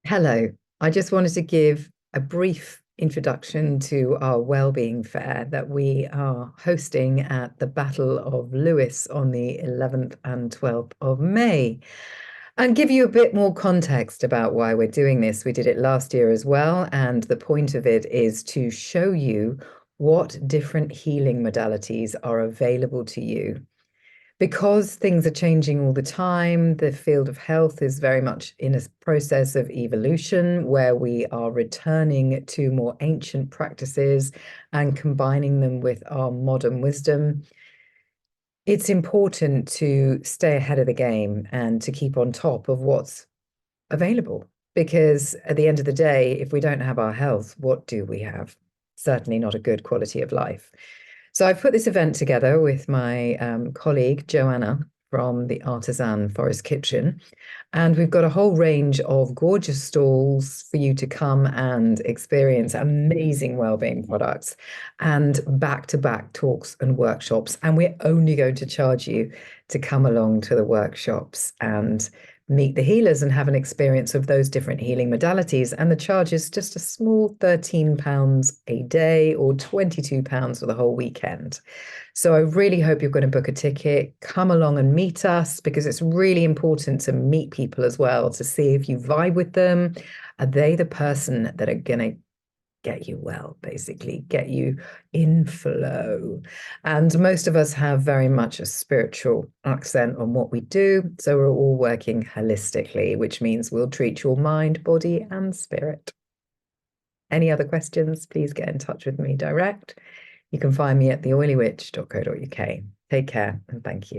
Hello. I just wanted to give a brief introduction to our wellbeing fair that we are hosting at the Battle of Lewes on the 11th and 12th of May. And give you a bit more context about why we're doing this. We did it last year as well, and the point of it is to show you what different healing modalities are available to you because things are changing all the time. The field of health is very much in a process of evolution where we are returning to more ancient practices and combining them with our modern wisdom. It's important to stay ahead of the game and to keep on top of what's available. Because at the end of the day, if we don't have our health, what do we have? Certainly not a good quality of life. So I've put this event together with my colleague Joanna from the Artisan Forest Kitchen, and we've got a whole range of gorgeous stalls for you to come and experience amazing wellbeing products and back-to-back talks and workshops. And we're only going to charge you to come along to the workshops and meet the healers and have an experience of those different healing modalities. And the charge is just a small £13 a day or £22 for the whole weekend. So I really hope you're going to book a ticket, come along and meet us, because it's really important to meet people as well to see if you vibe with them. Are they the person that are going to get you well, basically, get you in flow? And most of us have very much a spiritual accent on what we do. So we're all working holistically, which means we'll treat your mind, body, and spirit. Any other questions, please get in touch with me direct. You can find me at theoilywitch.co.uk. Take care and thank you.